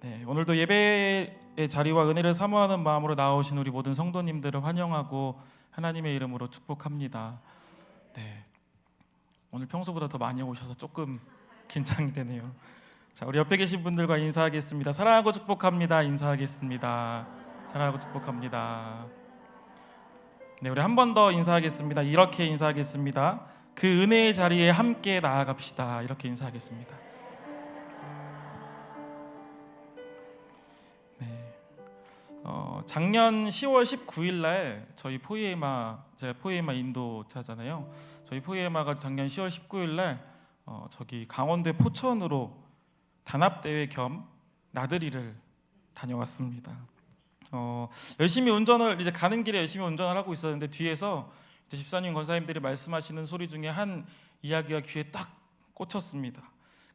네, 오늘도 예배의 자리와 은혜를 사모하는 마음으로 나오신 우리 모든 성도님들을 환영하고 하나님의 이름으로 축복합니다. 네, 오늘 평소보다 더 많이 오셔서 조금 긴장이 되네요. 자, 우리 옆에 계신 분들과 인사하겠습니다. 사랑하고 축복합니다. 인사하겠습니다. 사랑하고 축복합니다. 네, 우리 한 번 더 인사하겠습니다. 이렇게 인사하겠습니다. 그 은혜의 자리에 함께 나아갑시다. 이렇게 인사하겠습니다. 네. 작년 10월 19일 날 저희 포이에마, 제가 포이에마 인도자잖아요. 저희 포이에마가 작년 10월 19일 날 저기 강원도의 포천으로 단합대회 겸 나들이를 다녀왔습니다. 열심히 운전을 이제 가는 길에 열심히 운전을 하고 있었는데 뒤에서 이제 집사님 권사님들이 말씀하시는 소리 중에 한 이야기가 귀에 딱 꽂혔습니다.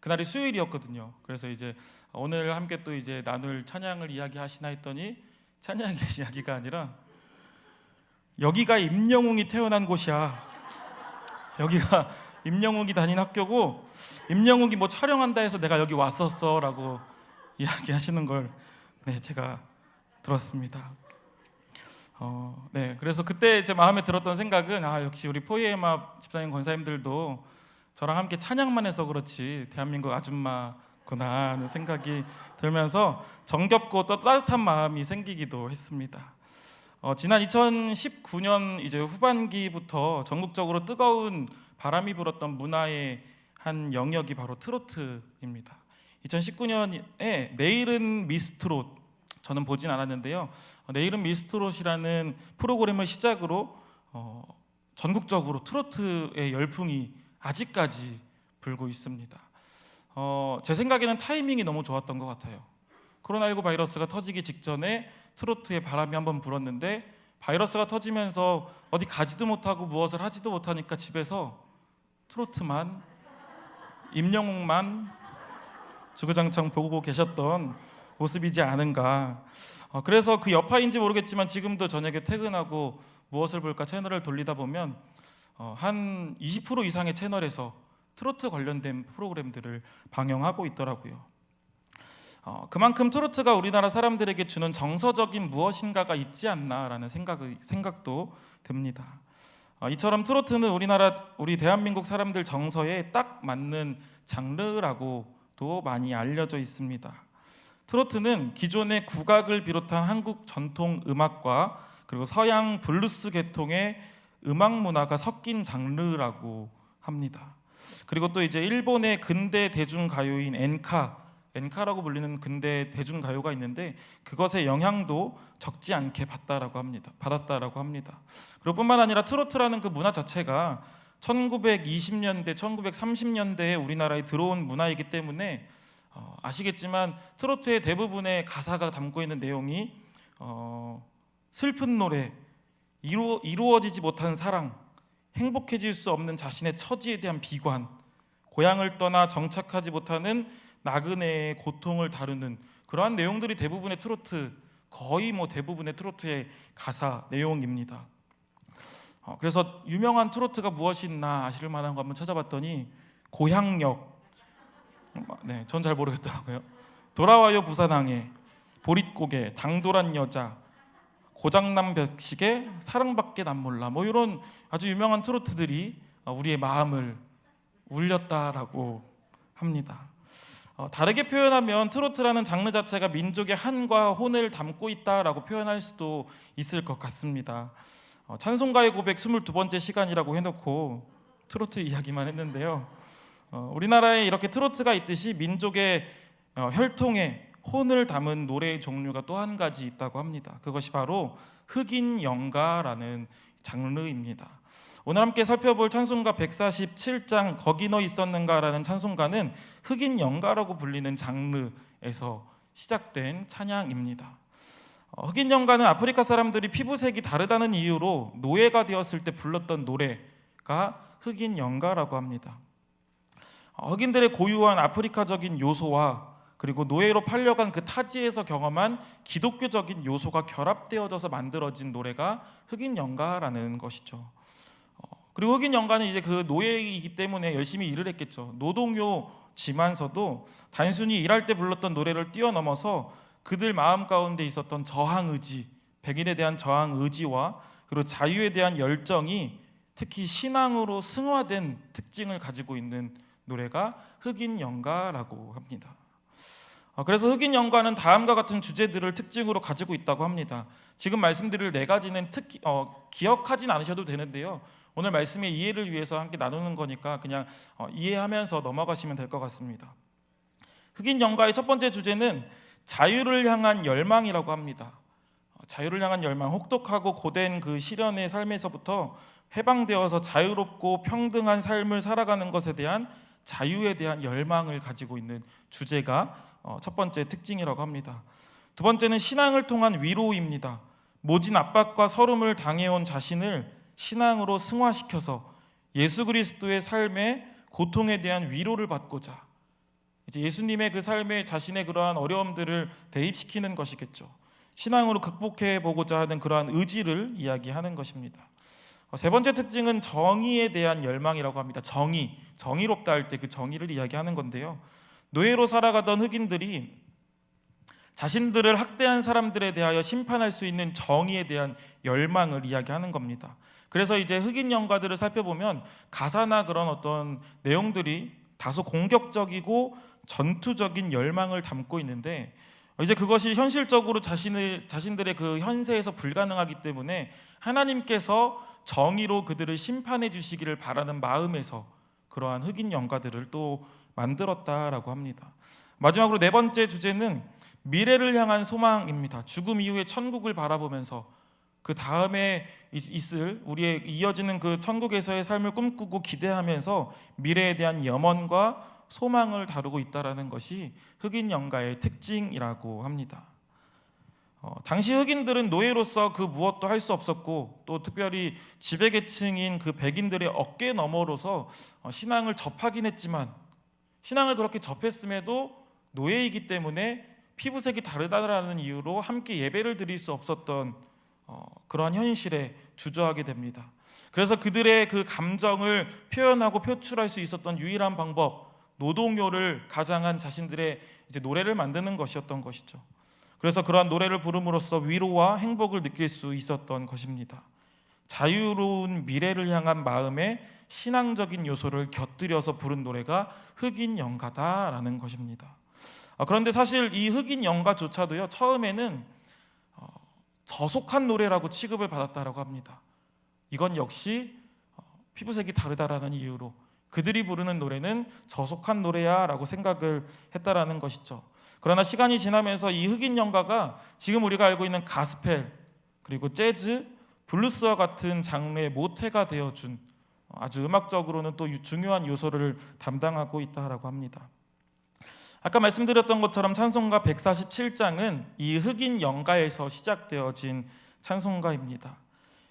그날이 수요일이었거든요. 그래서 이제 오늘 함께 또 이제 나눌 찬양을 이야기하시나 했더니 찬양의 이야기가 아니라 여기가 임영웅이 태어난 곳이야. 여기가 임영웅이 다닌 학교고 임영웅이 뭐 촬영한다 해서 내가 여기 왔었어라고 이야기하시는 걸 제가 들었습니다. 그래서 그때 제 마음에 들었던 생각은 역시 우리 포이에마 집사님 권사님들도 저랑 함께 찬양만 해서 그렇지 대한민국 아줌마구나 하는 생각이 들면서 정겹고 또 따뜻한 마음이 생기기도 했습니다. 지난 2019년 이제 후반기부터 전국적으로 뜨거운 바람이 불었던 문화의 한 영역이 바로 트로트입니다. 2019년에 내일은 미스트롯, 저는 보진 않았는데요. 내일은 미스트롯이라는 프로그램을 시작으로 전국적으로 트로트의 열풍이 아직까지 불고 있습니다. 제 생각에는 타이밍이 너무 좋았던 것 같아요. 코로나19 바이러스가 터지기 직전에 트로트의 바람이 한번 불었는데 바이러스가 터지면서 어디 가지도 못하고 무엇을 하지도 못하니까 집에서 트로트만, 임영웅만 주구장창 보고 계셨던 모습이지 않은가. 그래서 그 여파인지 모르겠지만 지금도 저녁에 퇴근하고 무엇을 볼까 채널을 돌리다 보면 한 20% 이상의 채널에서 트로트 관련된 프로그램들을 방영하고 있더라고요. 그만큼 트로트가 우리나라 사람들에게 주는 정서적인 무엇인가가 있지 않나라는 생각도 듭니다. 이처럼 트로트는 우리 대한민국 사람들 정서에 딱 맞는 장르라고도 많이 알려져 있습니다. 트로트는 기존의 국악을 비롯한 한국 전통 음악과 그리고 서양 블루스 계통의 음악 문화가 섞인 장르라고 합니다. 그리고 또 이제 일본의 근대 대중가요인 엔카라고 불리는 근대 대중가요가 있는데 그것의 영향도 적지 않게 받았다라고 합니다. 그리고 뿐만 아니라 트로트라는 그 문화 자체가 1920년대, 1930년대에 우리나라에 들어온 문화이기 때문에 아시겠지만 트로트의 대부분의 가사가 담고 있는 내용이 슬픈 노래, 이루어지지 못한 사랑, 행복해질 수 없는 자신의 처지에 대한 비관, 고향을 떠나 정착하지 못하는 나그네의 고통을 다루는 그러한 내용들이 대부분의 트로트, 거의 대부분의 트로트의 가사 내용입니다. 그래서 유명한 트로트가 무엇이 있나 아실 만한 거 한번 찾아봤더니 고향역, 전 잘 모르겠더라고요. 돌아와요 부산항에, 보릿고개, 당돌한 여자, 고장난 벽시계, 사랑밖에 난 몰라, 이런 아주 유명한 트로트들이 우리의 마음을 울렸다라고 합니다. 다르게 표현하면 트로트라는 장르 자체가 민족의 한과 혼을 담고 있다라고 표현할 수도 있을 것 같습니다. 찬송가의 고백 22번째 시간이라고 해놓고 트로트 이야기만 했는데요. 우리나라에 이렇게 트로트가 있듯이 민족의 혈통에 혼을 담은 노래의 종류가 또 한 가지 있다고 합니다. 그것이 바로 흑인 연가라는 장르입니다. 오늘 함께 살펴볼 찬송가 147장 거기 너 있었는가라는 찬송가는 흑인 연가라고 불리는 장르에서 시작된 찬양입니다. 흑인 연가는 아프리카 사람들이 피부색이 다르다는 이유로 노예가 되었을 때 불렀던 노래가 흑인 연가라고 합니다. 흑인들의 고유한 아프리카적인 요소와 그리고 노예로 팔려간 그 타지에서 경험한 기독교적인 요소가 결합되어져서 만들어진 노래가 흑인 연가라는 것이죠. 그리고 흑인 연가는 이제 그 노예이기 때문에 열심히 일을 했겠죠. 노동요 지만서도 단순히 일할 때 불렀던 노래를 뛰어넘어서 그들 마음 가운데 있었던 저항 의지, 백인에 대한 저항 의지와 그리고 자유에 대한 열정이 특히 신앙으로 승화된 특징을 가지고 있는 노래가 흑인 연가라고 합니다. 그래서 흑인 연가는 다음과 같은 주제들을 특징으로 가지고 있다고 합니다. 지금 말씀드릴 네 가지는 특히 기억하진 않으셔도 되는데요. 오늘 말씀의 이해를 위해서 함께 나누는 거니까 그냥 이해하면서 넘어가시면 될 것 같습니다. 흑인 연가의 첫 번째 주제는 자유를 향한 열망이라고 합니다. 자유를 향한 열망, 혹독하고 고된 그 시련의 삶에서부터 해방되어서 자유롭고 평등한 삶을 살아가는 것에 대한 자유에 대한 열망을 가지고 있는 주제가 첫 번째 특징이라고 합니다. 두 번째는 신앙을 통한 위로입니다. 모진 압박과 서름을 당해온 자신을 신앙으로 승화시켜서 예수 그리스도의 삶의 고통에 대한 위로를 받고자 이제 예수님의 그 삶에 자신의 그러한 어려움들을 대입시키는 것이겠죠. 신앙으로 극복해 보고자 하는 그러한 의지를 이야기하는 것입니다. 세 번째 특징은 정의에 대한 열망이라고 합니다. 정의롭다 할 때 그 정의를 이야기하는 건데요. 노예로 살아가던 흑인들이 자신들을 학대한 사람들에 대하여 심판할 수 있는 정의에 대한 열망을 이야기하는 겁니다. 그래서 이제 흑인 연가들을 살펴보면 가사나 그런 어떤 내용들이 다소 공격적이고 전투적인 열망을 담고 있는데 이제 그것이 현실적으로 자신들의 그 현세에서 불가능하기 때문에 하나님께서 정의로 그들을 심판해 주시기를 바라는 마음에서 그러한 흑인 연가들을 또 만들었다라고 합니다. 마지막으로 네 번째 주제는 미래를 향한 소망입니다. 죽음 이후의 천국을 바라보면서 그 다음에 있을 우리의 이어지는 그 천국에서의 삶을 꿈꾸고 기대하면서 미래에 대한 염원과 소망을 다루고 있다라는 것이 흑인 연가의 특징이라고 합니다. 당시 흑인들은 노예로서 그 무엇도 할 수 없었고 또 특별히 지배계층인 그 백인들의 어깨 너머로서 신앙을 접하긴 했지만 신앙을 그렇게 접했음에도 노예이기 때문에 피부색이 다르다라는 이유로 함께 예배를 드릴 수 없었던 그러한 현실에 주저하게 됩니다. 그래서 그들의 그 감정을 표현하고 표출할 수 있었던 유일한 방법, 노동요를 가장한 자신들의 이제 노래를 만드는 것이었던 것이죠. 그래서 그러한 노래를 부름으로써 위로와 행복을 느낄 수 있었던 것입니다. 자유로운 미래를 향한 마음에 신앙적인 요소를 곁들여서 부른 노래가 흑인 연가다라는 것입니다. 그런데 사실 이 흑인 연가조차도요, 처음에는 저속한 노래라고 취급을 받았다라고 합니다. 이건 역시 피부색이 다르다라는 이유로 그들이 부르는 노래는 저속한 노래야라고 생각을 했다라는 것이죠. 그러나 시간이 지나면서 이 흑인 연가가 지금 우리가 알고 있는 가스펠 그리고 재즈, 블루스와 같은 장르의 모태가 되어준 아주 음악적으로는 또 중요한 요소를 담당하고 있다라고 합니다. 아까 말씀드렸던 것처럼 찬송가 147장은 이 흑인 연가에서 시작되어진 찬송가입니다.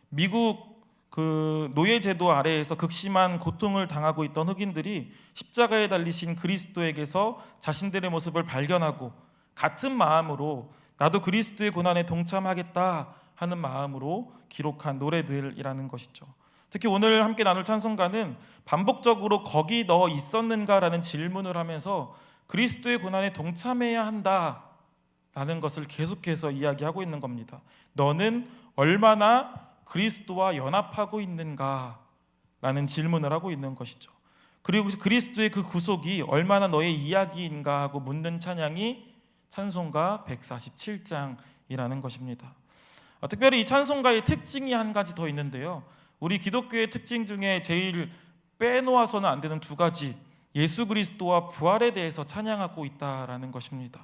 미국 그 노예 제도 아래에서 극심한 고통을 당하고 있던 흑인들이 십자가에 달리신 그리스도에게서 자신들의 모습을 발견하고 같은 마음으로 나도 그리스도의 고난에 동참하겠다 하는 마음으로 기록한 노래들이라는 것이죠. 특히 오늘 함께 나눌 찬송가는 반복적으로 거기 너 있었는가라는 질문을 하면서 그리스도의 고난에 동참해야 한다라는 것을 계속해서 이야기하고 있는 겁니다. 너는 얼마나 그리스도와 연합하고 있는가라는 질문을 하고 있는 것이죠. 그리고 그리스도의 그 구속이 얼마나 너의 이야기인가 하고 묻는 찬양이 찬송가 147장이라는 것입니다. 특별히 이 찬송가의 특징이 한 가지 더 있는데요. 우리 기독교의 특징 중에 제일 빼놓아서는 안 되는 두 가지, 예수 그리스도와 부활에 대해서 찬양하고 있다라는 것입니다.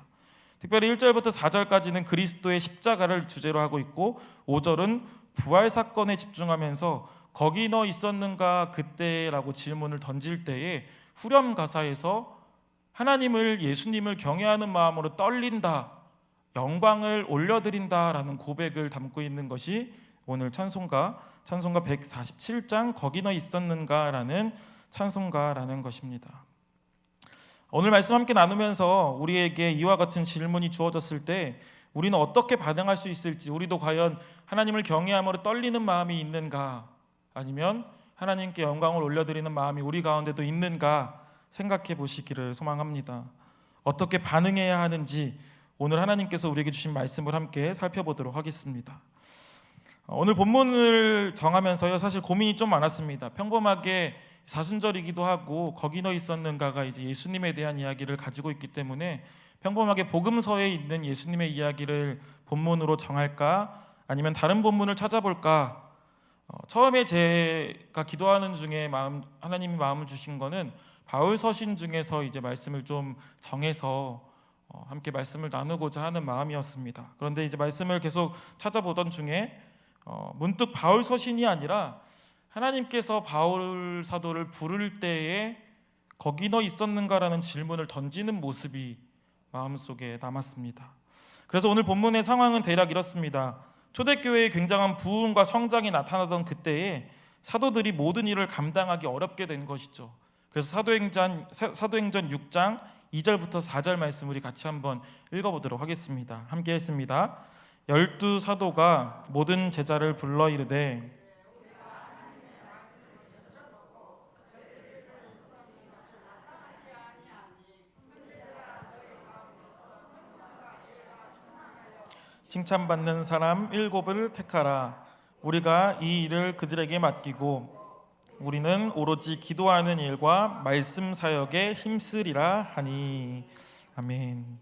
특별히 1절부터 4절까지는 그리스도의 십자가를 주제로 하고 있고 5절은 부활 사건에 집중하면서 거기 너 있었는가 그때라고 질문을 던질 때에 후렴 가사에서 하나님을 예수님을 경외하는 마음으로 떨린다, 영광을 올려드린다라는 고백을 담고 있는 것이 오늘 찬송가 147장 거기 너 있었는가라는 찬송가라는 것입니다. 오늘 말씀 함께 나누면서 우리에게 이와 같은 질문이 주어졌을 때 우리는 어떻게 반응할 수 있을지, 우리도 과연 하나님을 경외함으로 떨리는 마음이 있는가, 아니면 하나님께 영광을 올려드리는 마음이 우리 가운데도 있는가, 생각해 보시기를 소망합니다. 어떻게 반응해야 하는지 오늘 하나님께서 우리에게 주신 말씀을 함께 살펴보도록 하겠습니다. 오늘 본문을 정하면서요, 사실 고민이 좀 많았습니다. 평범하게 사순절이기도 하고 거기 너 있었는가가 이제 예수님에 대한 이야기를 가지고 있기 때문에 평범하게 복음서에 있는 예수님의 이야기를 본문으로 정할까 아니면 다른 본문을 찾아볼까. 처음에 제가 기도하는 중에 하나님이 마음을 주신 거는 바울 서신 중에서 이제 말씀을 좀 정해서 함께 말씀을 나누고자 하는 마음이었습니다. 그런데 이제 말씀을 계속 찾아보던 중에 문득 바울 서신이 아니라 하나님께서 바울 사도를 부를 때에 거기 너 있었는가라는 질문을 던지는 모습이 마음속에 남았습니다. 그래서 오늘 본문의 상황은 대략 이렇습니다. 초대교회의 굉장한 부흥과 성장이 나타나던 그때에 사도들이 모든 일을 감당하기 어렵게 된 것이죠. 그래서 사도행전 6장 2절부터 4절 말씀 우리 같이 한번 읽어보도록 하겠습니다. 함께 했습니다. 12사도가 모든 제자를 불러 이르되 칭찬받는 사람 7을 택하라. 우리가 이 일을 그들에게 맡기고 우리는 오로지 기도하는 일과 말씀 사역에 힘쓰리라 하니. 아멘.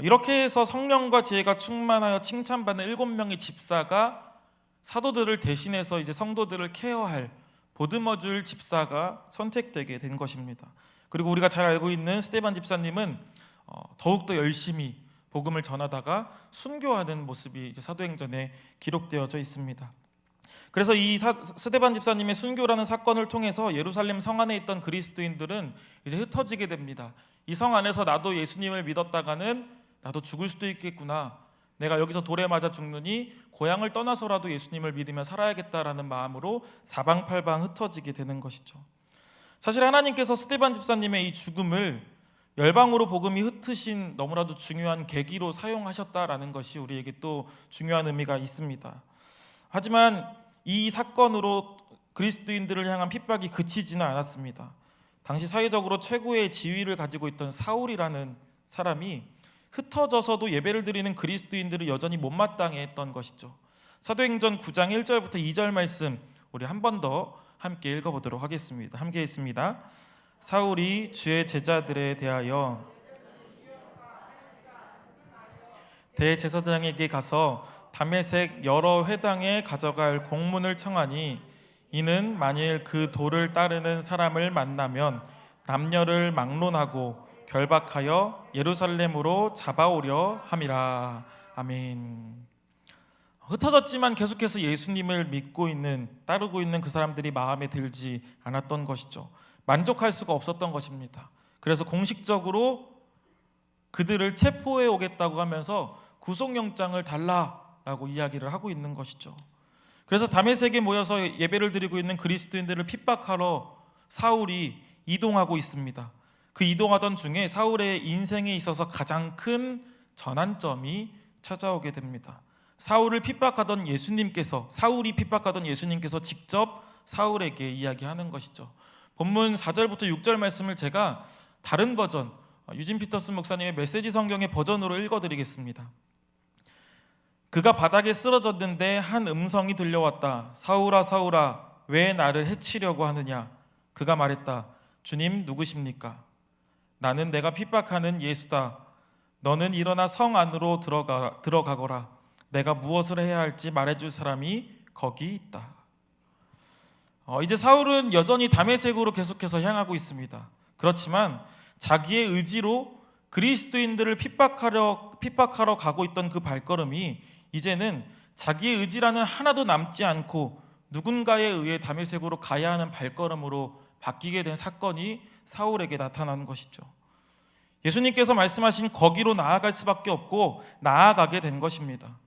이렇게 해서 성령과 지혜가 충만하여 칭찬받는 7명의 집사가 사도들을 대신해서 이제 성도들을 케어할 보듬어줄 집사가 선택되게 된 것입니다. 그리고 우리가 잘 알고 있는 스데반 집사님은 더욱더 열심히 복음을 전하다가 순교하는 모습이 이제 사도행전에 기록되어져 있습니다. 그래서 이 스데반 집사님의 순교라는 사건을 통해서 예루살렘 성 안에 있던 그리스도인들은 이제 흩어지게 됩니다. 이 성 안에서 나도 예수님을 믿었다가는 나도 죽을 수도 있겠구나. 내가 여기서 돌에 맞아 죽느니 고향을 떠나서라도 예수님을 믿으며 살아야겠다라는 마음으로 사방팔방 흩어지게 되는 것이죠. 사실 하나님께서 스데반 집사님의 이 죽음을 열방으로 복음이 흩으신 너무나도 중요한 계기로 사용하셨다라는 것이 우리에게 또 중요한 의미가 있습니다. 하지만 이 사건으로 그리스도인들을 향한 핍박이 그치지는 않았습니다. 당시 사회적으로 최고의 지위를 가지고 있던 사울이라는 사람이 흩어져서도 예배를 드리는 그리스도인들을 여전히 못마땅해 했던 것이죠. 사도행전 9장 1절부터 2절 말씀 우리 한 번 더 함께 읽어보도록 하겠습니다. 함께 읽습니다. 사울이 주의 제자들에 대하여 대제사장에게 가서 다메섹 여러 회당에 가져갈 공문을 청하니 이는 만일 그 도를 따르는 사람을 만나면 남녀를 막론하고 결박하여 예루살렘으로 잡아오려 함이라. 아멘. 흩어졌지만 계속해서 예수님을 믿고 있는, 따르고 있는 그 사람들이 마음에 들지 않았던 것이죠. 만족할 수가 없었던 것입니다. 그래서 공식적으로 그들을 체포해 오겠다고 하면서 구속영장을 달라라고 이야기를 하고 있는 것이죠. 그래서 다메섹에 모여서 예배를 드리고 있는 그리스도인들을 핍박하러 사울이 이동하고 있습니다. 그 이동하던 중에 사울의 인생에 있어서 가장 큰 전환점이 찾아오게 됩니다. 사울이 핍박하던 예수님께서 직접 사울에게 이야기하는 것이죠. 본문 4절부터 6절 말씀을 제가 다른 버전, 유진 피터슨 목사님의 메시지 성경의 버전으로 읽어드리겠습니다. 그가 바닥에 쓰러졌는데 한 음성이 들려왔다. 사울아 사울아 왜 나를 해치려고 하느냐. 그가 말했다. 주님 누구십니까? 나는 내가 핍박하는 예수다. 너는 일어나 성 안으로 들어가거라. 내가 무엇을 해야 할지 말해줄 사람이 거기 있다. 이제 사울은 여전히 다메섹으로 계속해서 향하고 있습니다. 그렇지만 자기의 의지로 그리스도인들을 핍박하러 가고 있던 그 발걸음이 이제는 자기의 의지라는 하나도 남지 않고 누군가에 의해 다메섹으로 가야 하는 발걸음으로 바뀌게 된 사건이 사울에게 나타나는 것이죠. 예수님께서 말씀하신 거기로 나아갈 수밖에 없고 나아가게 된 것입니다.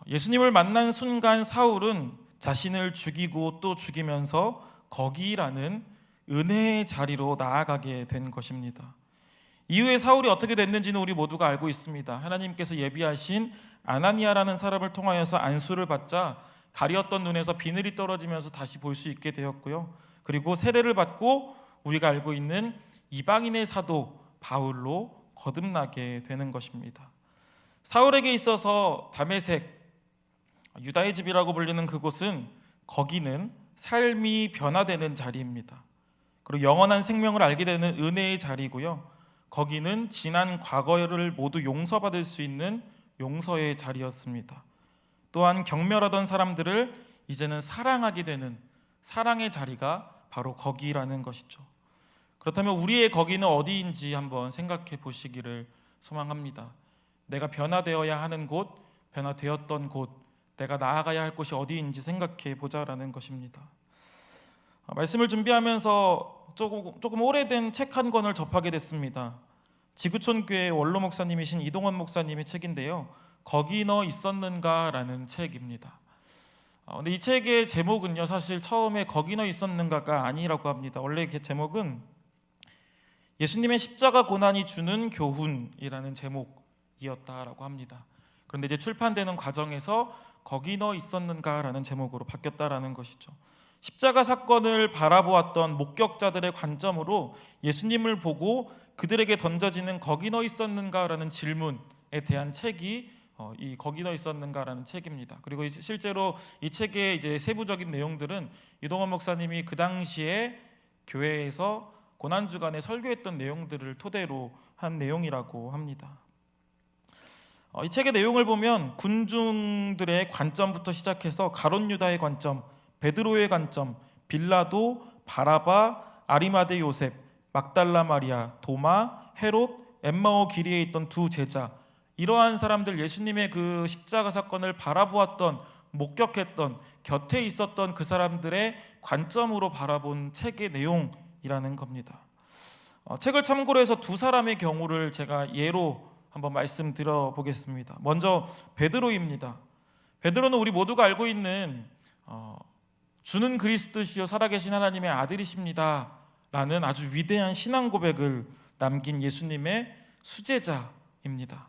예수님을 만난 순간 사울은 자신을 죽이고 또 죽이면서 거기라는 은혜의 자리로 나아가게 된 것입니다. 이후에 사울이 어떻게 됐는지는 우리 모두가 알고 있습니다. 하나님께서 예비하신 아나니아라는 사람을 통하여서 안수를 받자 가리었던 눈에서 비늘이 떨어지면서 다시 볼 수 있게 되었고요. 그리고 세례를 받고 우리가 알고 있는 이방인의 사도 바울로 거듭나게 되는 것입니다. 사울에게 있어서 다메섹, 유다의 집이라고 불리는 그곳은, 거기는 삶이 변화되는 자리입니다. 그리고 영원한 생명을 알게 되는 은혜의 자리고요. 거기는 지난 과거를 모두 용서받을 수 있는 용서의 자리였습니다. 또한 경멸하던 사람들을 이제는 사랑하게 되는 사랑의 자리가 바로 거기라는 것이죠. 그렇다면 우리의 거기는 어디인지 한번 생각해 보시기를 소망합니다. 내가 변화되어야 하는 곳, 변화되었던 곳, 내가 나아가야 할 곳이 어디인지 생각해 보자라는 것입니다. 말씀을 준비하면서 조금 오래된 책 한 권을 접하게 됐습니다. 지구촌교회 원로 목사님이신 이동원 목사님의 책인데요, 거기 너 있었는가라는 책입니다. 근데 이 책의 제목은요, 사실 처음에 거기 너 있었는가가 아니라고 합니다. 원래 그 제목은 예수님의 십자가 고난이 주는 교훈이라는 제목이었다라고 합니다. 그런데 이제 출판되는 과정에서 거기 너 있었는가라는 제목으로 바뀌었다라는 것이죠. 십자가 사건을 바라보았던 목격자들의 관점으로 예수님을 보고 그들에게 던져지는 거기 너 있었는가라는 질문에 대한 책이 이 거기 너 있었는가라는 책입니다. 그리고 실제로 이 책의 이제 세부적인 내용들은 이동원 목사님이 그 당시에 교회에서 고난 주간에 설교했던 내용들을 토대로 한 내용이라고 합니다. 이 책의 내용을 보면 군중들의 관점부터 시작해서 가룟 유다의 관점, 베드로의 관점, 빌라도, 바라바, 아리마대 요셉, 막달라 마리아, 도마, 헤롯, 엠마오 길이에 있던 두 제자, 이러한 사람들, 예수님의 그 십자가 사건을 바라보았던, 목격했던, 곁에 있었던 그 사람들의 관점으로 바라본 책의 내용이라는 겁니다. 책을 참고로 해서 두 사람의 경우를 제가 예로 한번 말씀드려 보겠습니다. 먼저 베드로입니다. 베드로는 우리 모두가 알고 있는 주는 그리스도시요 살아계신 하나님의 아들이십니다 라는 아주 위대한 신앙 고백을 남긴 예수님의 수제자입니다.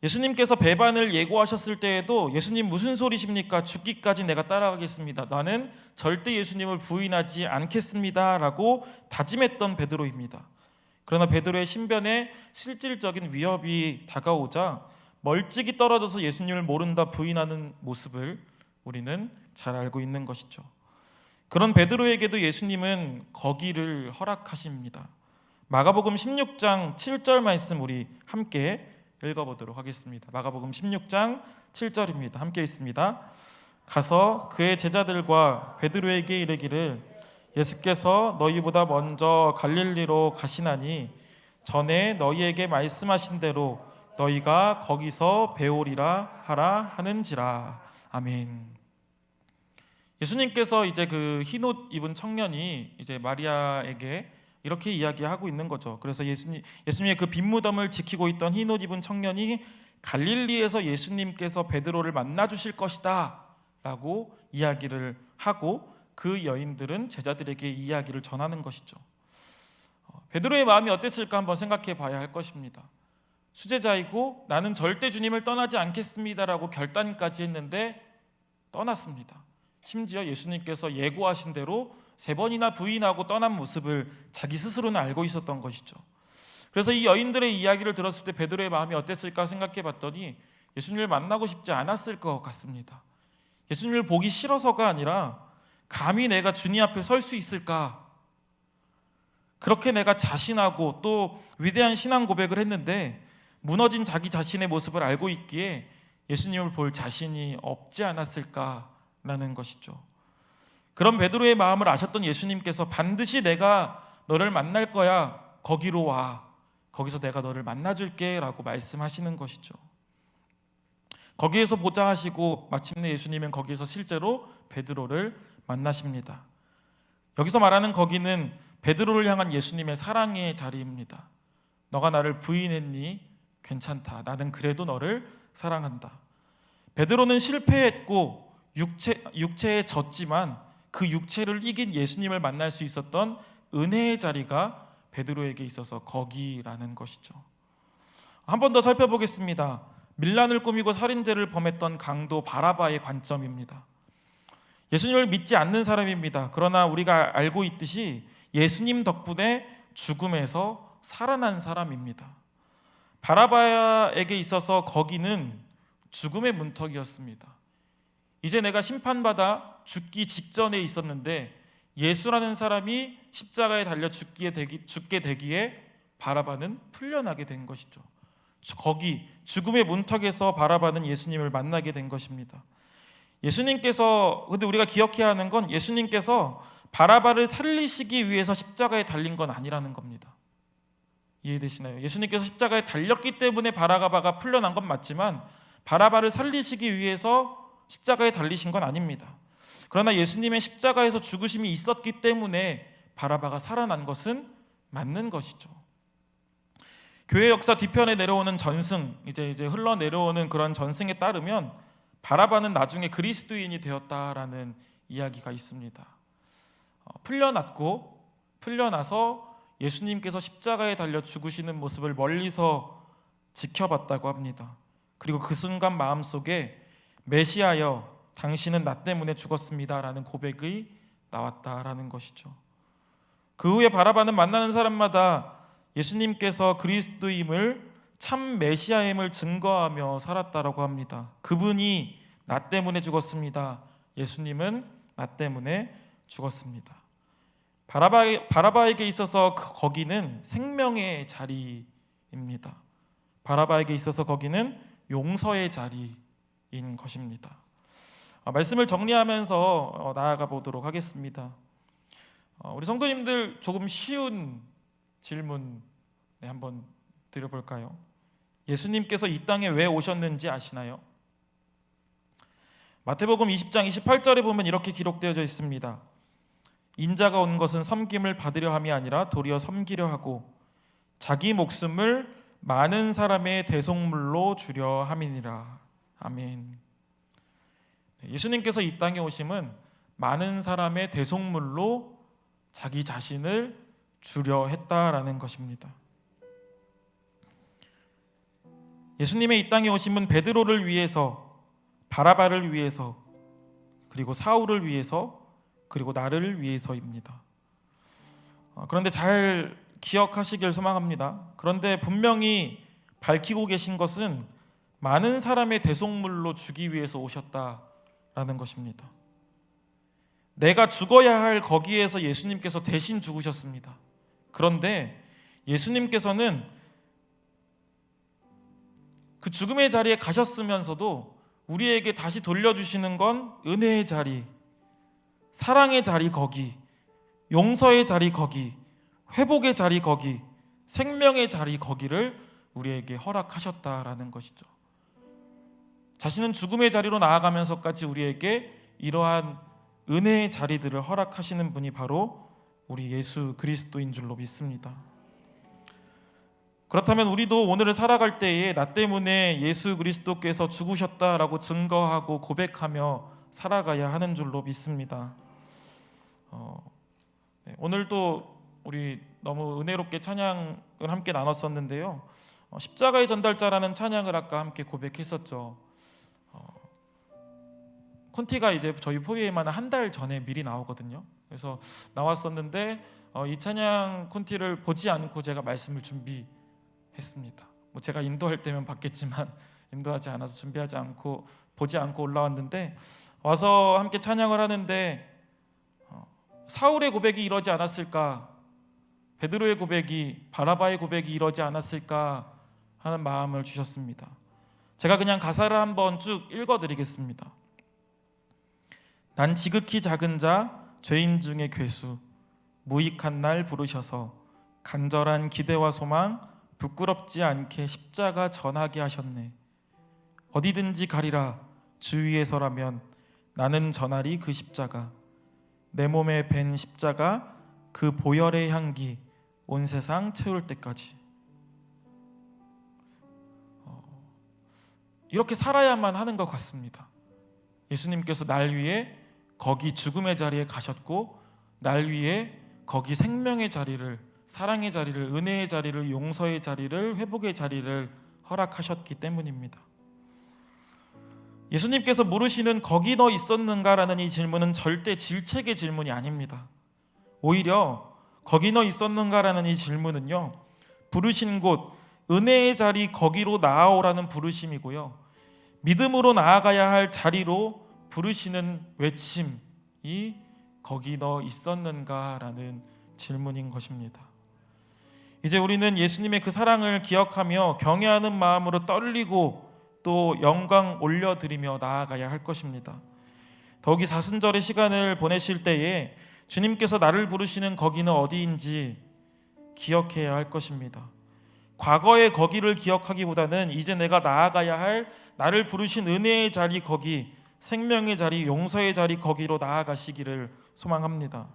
예수님께서 배반을 예고하셨을 때에도 예수님 무슨 소리십니까? 죽기까지 내가 따라가겠습니다. 나는 절대 예수님을 부인하지 않겠습니다 라고 다짐했던 베드로입니다. 그러나 베드로의 신변에 실질적인 위협이 다가오자 멀찍이 떨어져서 예수님을 모른다 부인하는 모습을 우리는 잘 알고 있는 것이죠. 그런 베드로에게도 예수님은 거기를 허락하십니다. 마가복음 16장 7절 말씀 우리 함께 읽어보도록 하겠습니다. 마가복음 16장 7절입니다. 함께 읽습니다. 가서 그의 제자들과 베드로에게 이르기를 예수께서 너희보다 먼저 갈릴리로 가시나니 전에 너희에게 말씀하신 대로 너희가 거기서 배우리라 하라 하는지라. 아멘. 예수님께서 이제 그 흰옷 입은 청년이 이제 마리아에게 이렇게 이야기하고 있는 거죠. 그래서 예수님의 그 빈무덤을 지키고 있던 흰옷 입은 청년이 갈릴리에서 예수님께서 베드로를 만나 주실 것이다 라고 이야기를 하고 그 여인들은 제자들에게 이야기를 전하는 것이죠. 베드로의 마음이 어땠을까 한번 생각해 봐야 할 것입니다. 수제자이고 나는 절대 주님을 떠나지 않겠습니다라고 결단까지 했는데 떠났습니다. 심지어 예수님께서 예고하신 대로 3번이나 부인하고 떠난 모습을 자기 스스로는 알고 있었던 것이죠. 그래서 이 여인들의 이야기를 들었을 때 베드로의 마음이 어땠을까 생각해 봤더니 예수님을 만나고 싶지 않았을 것 같습니다. 예수님을 보기 싫어서가 아니라 감히 내가 주님 앞에 설 수 있을까? 그렇게 내가 자신하고 또 위대한 신앙 고백을 했는데 무너진 자기 자신의 모습을 알고 있기에 예수님을 볼 자신이 없지 않았을까라는 것이죠. 그런 베드로의 마음을 아셨던 예수님께서 반드시 내가 너를 만날 거야. 거기로 와. 거기서 내가 너를 만나줄게 라고 말씀하시는 것이죠. 거기에서 보자 하시고 마침내 예수님은 거기에서 실제로 베드로를 만나십니다. 여기서 말하는 거기는 베드로를 향한 예수님의 사랑의 자리입니다. 너가 나를 부인했니? 괜찮다. 나는 그래도 너를 사랑한다. 베드로는 실패했고 육체에 졌지만 그 육체를 이긴 예수님을 만날 수 있었던 은혜의 자리가 베드로에게 있어서 거기라는 것이죠. 한 번 더 살펴보겠습니다. 밀란을 꾸미고 살인죄를 범했던 강도 바라바의 관점입니다. 예수님을 믿지 않는 사람입니다. 그러나 우리가 알고 있듯이 예수님 덕분에 죽음에서 살아난 사람입니다. 바라바에게 있어서 거기는 죽음의 문턱이었습니다. 이제 내가 심판받아 죽기 직전에 있었는데 예수라는 사람이 십자가에 달려 죽게 되기에 바라바는 풀려나게 된 것이죠. 거기 죽음의 문턱에서 바라바는 예수님을 만나게 된 것입니다. 예수님께서, 근데 우리가 기억해야 하는 건 예수님께서 바라바를 살리시기 위해서 십자가에 달린 건 아니라는 겁니다. 이해되시나요? 예수님께서 십자가에 달렸기 때문에 바라바가 풀려난 건 맞지만 바라바를 살리시기 위해서 십자가에 달리신 건 아닙니다. 그러나 예수님의 십자가에서 죽으심이 있었기 때문에 바라바가 살아난 것은 맞는 것이죠. 교회 역사 뒤편에 내려오는 전승, 이제 흘러내려오는 그런 전승에 따르면 바라바는 나중에 그리스도인이 되었다라는 이야기가 있습니다. 풀려나서 예수님께서 십자가에 달려 죽으시는 모습을 멀리서 지켜봤다고 합니다. 그리고 그 순간 마음속에 메시아여 당신은 나 때문에 죽었습니다라는 고백이 나왔다라는 것이죠. 그 후에 바라바는 만나는 사람마다 예수님께서 그리스도임을, 참 메시아임을 증거하며 살았다라고 합니다. 그분이 나 때문에 죽었습니다. 예수님은 나 때문에 죽었습니다. 바라바에게 있어서 거기는 생명의 자리입니다. 바라바에게 있어서 거기는 용서의 자리인 것입니다. 말씀을 정리하면서 나아가 보도록 하겠습니다. 우리 성도님들 조금 쉬운 질문 한번 드려볼까요? 예수님께서 이 땅에 왜 오셨는지 아시나요? 마태복음 20장 28절에 보면 이렇게 기록되어져 있습니다. 인자가 온 것은 섬김을 받으려 함이 아니라 도리어 섬기려 하고 자기 목숨을 많은 사람의 대속물로 주려 함이니라. 아멘. 예수님께서 이 땅에 오심은 많은 사람의 대속물로 자기 자신을 주려 했다라는 것입니다. 예수님의 이 땅에 오심은 베드로를 위해서, 바라바를 위해서, 그리고 사울을 위해서, 그리고 나를 위해서입니다. 그런데 잘 기억하시길 소망합니다. 그런데 분명히 밝히고 계신 것은 많은 사람의 대속물로 주기 위해서 오셨다라는 것입니다. 내가 죽어야 할 거기에서 예수님께서 대신 죽으셨습니다. 그런데 예수님께서는 그 죽음의 자리에 가셨으면서도 우리에게 다시 돌려주시는 건 은혜의 자리, 사랑의 자리 거기, 용서의 자리 거기, 회복의 자리 거기, 생명의 자리 거기를 우리에게 허락하셨다라는 것이죠. 자신은 죽음의 자리로 나아가면서까지 우리에게 이러한 은혜의 자리들을 허락하시는 분이 바로 우리 예수 그리스도인 줄로 믿습니다. 그렇다면 우리도 오늘을 살아갈 때에 나 때문에 예수 그리스도께서 죽으셨다라고 증거하고 고백하며 살아가야 하는 줄로 믿습니다. 오늘도 우리 너무 은혜롭게 찬양을 함께 나눴었는데요. 십자가의 전달자라는 찬양을 아까 함께 고백했었죠. 콘티가 이제 저희 포위에만 한 달 전에 미리 나오거든요. 그래서 나왔었는데 이 찬양 콘티를 보지 않고 제가 말씀을 준비했습니다. 뭐 제가 인도할 때면 받겠지만 인도하지 않아서 준비하지 않고 보지 않고 올라왔는데, 와서 함께 찬양을 하는데 사울의 고백이 이러지 않았을까, 베드로의 고백이, 바라바의 고백이 이러지 않았을까 하는 마음을 주셨습니다. 제가 그냥 가사를 한번 쭉 읽어드리겠습니다. 난 지극히 작은 자, 죄인 중에 괴수, 무익한 날 부르셔서 간절한 기대와 소망, 부끄럽지 않게 십자가 전하게 하셨네. 어디든지 가리라 주위에서라면 나는 전하리 그 십자가, 내 몸에 밴 십자가, 그 보혈의 향기 온 세상 채울 때까지. 이렇게 살아야만 하는 것 같습니다. 예수님께서 날 위해 거기 죽음의 자리에 가셨고, 날 위해 거기 생명의 자리를, 사랑의 자리를, 은혜의 자리를, 용서의 자리를, 회복의 자리를 허락하셨기 때문입니다. 예수님께서 물으시는 거기 너 있었는가라는 이 질문은 절대 질책의 질문이 아닙니다. 오히려 거기 너 있었는가라는 이 질문은요, 부르신 곳 은혜의 자리 거기로 나아오라는 부르심이고요, 믿음으로 나아가야 할 자리로 부르시는 외침이 거기 너 있었는가라는 질문인 것입니다. 이제 우리는 예수님의 그 사랑을 기억하며 경외하는 마음으로 떨리고 또 영광 올려드리며 나아가야 할 것입니다. 더욱이 사순절의 시간을 보내실 때에 주님께서 나를 부르시는 거기는 어디인지 기억해야 할 것입니다. 과거의 거기를 기억하기보다는 이제 내가 나아가야 할 나를 부르신 은혜의 자리 거기, 생명의 자리, 용서의 자리 거기로 나아가시기를 소망합니다.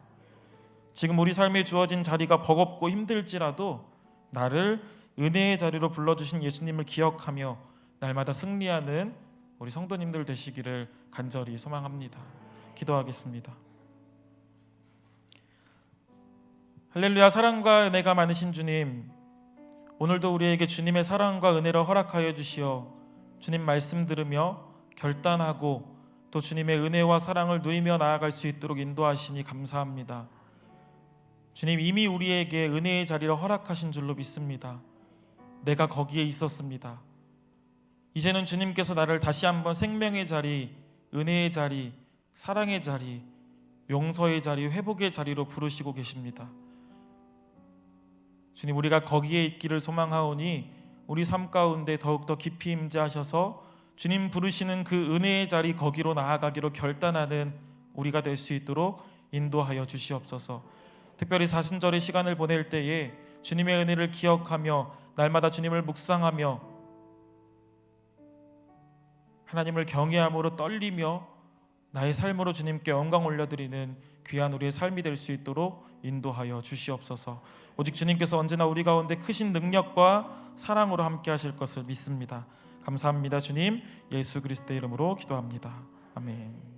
지금 우리 삶에 주어진 자리가 버겁고 힘들지라도 나를 은혜의 자리로 불러주신 예수님을 기억하며 날마다 승리하는 우리 성도님들 되시기를 간절히 소망합니다. 기도하겠습니다. 할렐루야. 사랑과 은혜가 많으신 주님, 오늘도 우리에게 주님의 사랑과 은혜를 허락하여 주시어 주님 말씀 들으며 결단하고 또 주님의 은혜와 사랑을 누리며 나아갈 수 있도록 인도하시니 감사합니다. 주님, 이미 우리에게 은혜의 자리를 허락하신 줄로 믿습니다. 내가 거기에 있었습니다. 이제는 주님께서 나를 다시 한번 생명의 자리, 은혜의 자리, 사랑의 자리, 용서의 자리, 회복의 자리로 부르시고 계십니다. 주님, 우리가 거기에 있기를 소망하오니 우리 삶 가운데 더욱더 깊이 임재하셔서 주님 부르시는 그 은혜의 자리 거기로 나아가기로 결단하는 우리가 될 수 있도록 인도하여 주시옵소서. 특별히 사순절의 시간을 보낼 때에 주님의 은혜를 기억하며 날마다 주님을 묵상하며 하나님을 경외함으로 떨리며 나의 삶으로 주님께 영광 올려드리는 귀한 우리의 삶이 될 수 있도록 인도하여 주시옵소서. 오직 주님께서 언제나 우리 가운데 크신 능력과 사랑으로 함께 하실 것을 믿습니다. 감사합니다. 주님, 예수 그리스도의 이름으로 기도합니다. 아멘.